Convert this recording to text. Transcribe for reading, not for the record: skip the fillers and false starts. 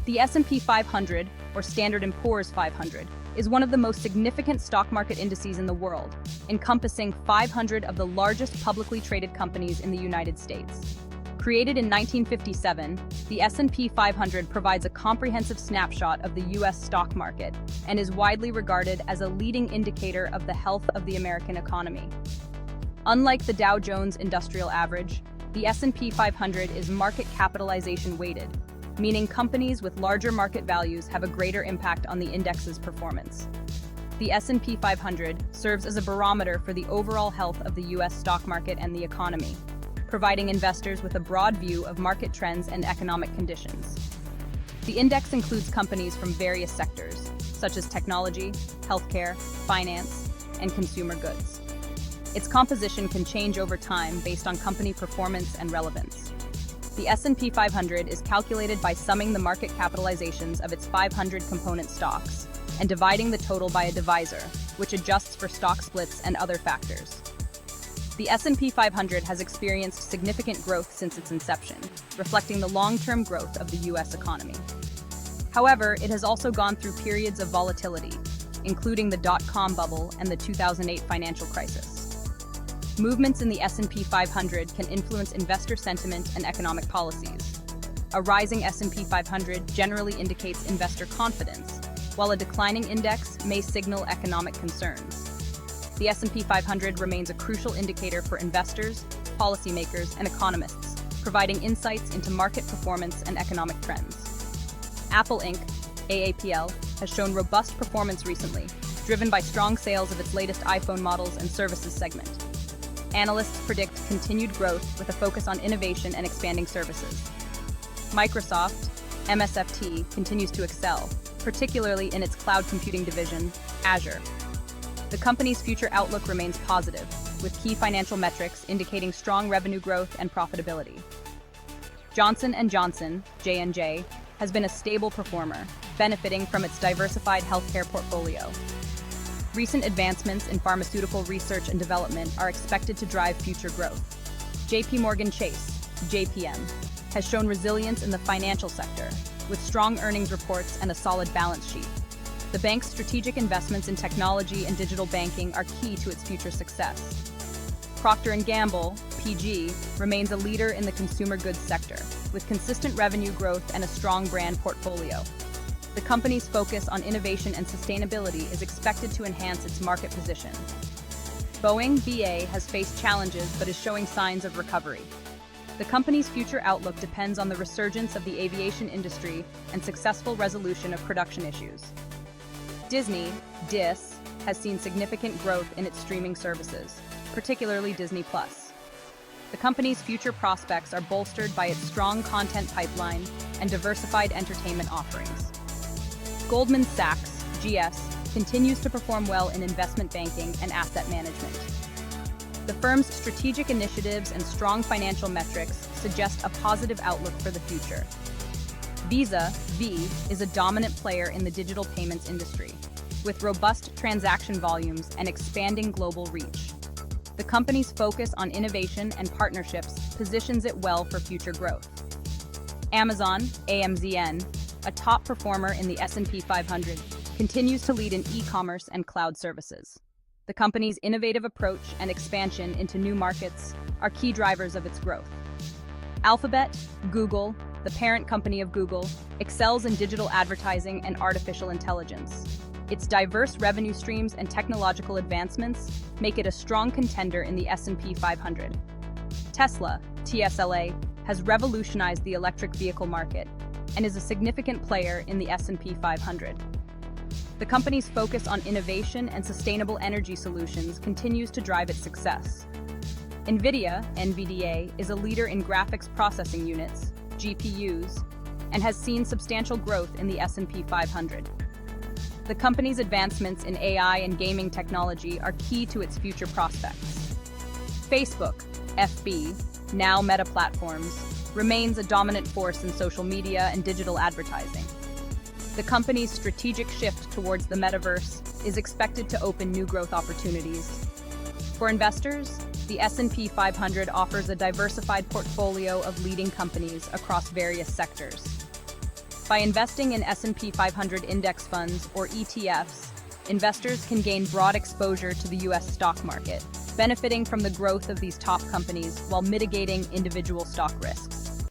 The S&P 500, or Standard & Poor's 500, is one of the most significant stock market indices in the world, encompassing 500 of the largest publicly traded companies in the United States. Created in 1957, the S&P 500 provides a comprehensive snapshot of the U.S. stock market and is widely regarded as a leading indicator of the health of the American economy. Unlike the Dow Jones Industrial Average, the S&P 500 is market capitalization weighted, meaning companies with larger market values have a greater impact on the index's performance. The S&P 500 serves as a barometer for the overall health of the U.S. stock market and the economy, providing investors with a broad view of market trends and economic conditions. The index includes companies from various sectors, such as technology, healthcare, finance, and consumer goods. Its composition can change over time based on company performance and relevance. The S&P 500 is calculated by summing the market capitalizations of its 500 component stocks and dividing the total by a divisor, which adjusts for stock splits and other factors. The S&P 500 has experienced significant growth since its inception, reflecting the long-term growth of the U.S. economy. However, it has also gone through periods of volatility, including the dot-com bubble and the 2008 financial crisis. Movements in the S&P 500 can influence investor sentiment and economic policies. A rising S&P 500 generally indicates investor confidence, while a declining index may signal economic concerns. The S&P 500 remains a crucial indicator for investors, policymakers, and economists, providing insights into market performance and economic trends. Apple Inc., AAPL, has shown robust performance recently, driven by strong sales of its latest iPhone models and services segment. Analysts predict continued growth with a focus on innovation and expanding services. Microsoft, MSFT, continues to excel, particularly in its cloud computing division, Azure. The company's future outlook remains positive, with key financial metrics indicating strong revenue growth and profitability. Johnson & Johnson, J&J, has been a stable performer, benefiting from its diversified healthcare portfolio. Recent advancements in pharmaceutical research and development are expected to drive future growth. JPMorgan Chase, JPM, has shown resilience in the financial sector, with strong earnings reports and a solid balance sheet. The bank's strategic investments in technology and digital banking are key to its future success. Procter & Gamble, PG, remains a leader in the consumer goods sector, with consistent revenue growth and a strong brand portfolio. The company's focus on innovation and sustainability is expected to enhance its market position. Boeing BA has faced challenges but is showing signs of recovery. The company's future outlook depends on the resurgence of the aviation industry and successful resolution of production issues. Disney, DIS, has seen significant growth in its streaming services, particularly Disney+. The company's future prospects are bolstered by its strong content pipeline and diversified entertainment offerings. Goldman Sachs, GS, continues to perform well in investment banking and asset management. The firm's strategic initiatives and strong financial metrics suggest a positive outlook for the future. Visa, V, is a dominant player in the digital payments industry, with robust transaction volumes and expanding global reach. The company's focus on innovation and partnerships positions it well for future growth. Amazon, AMZN, a top performer in the S&P 500, continues to lead in e-commerce and cloud services. The company's innovative approach and expansion into new markets are key drivers of its growth. Alphabet, Google, the parent company of Google, excels in digital advertising and artificial intelligence. Its diverse revenue streams and technological advancements make it a strong contender in the S&P 500. Tesla, TSLA, has revolutionized the electric vehicle market and is a significant player in the S&P 500. The company's focus on innovation and sustainable energy solutions continues to drive its success. NVIDIA, NVDA, is a leader in graphics processing units, GPUs, and has seen substantial growth in the S&P 500. The company's advancements in AI and gaming technology are key to its future prospects. Facebook, FB, now Meta Platforms, remains a dominant force in social media and digital advertising. The company's strategic shift towards the metaverse is expected to open new growth opportunities. For investors, the S&P 500 offers a diversified portfolio of leading companies across various sectors. By investing in S&P 500 index funds, or ETFs, investors can gain broad exposure to the U.S. stock market, benefiting from the growth of these top companies while mitigating individual stock risks.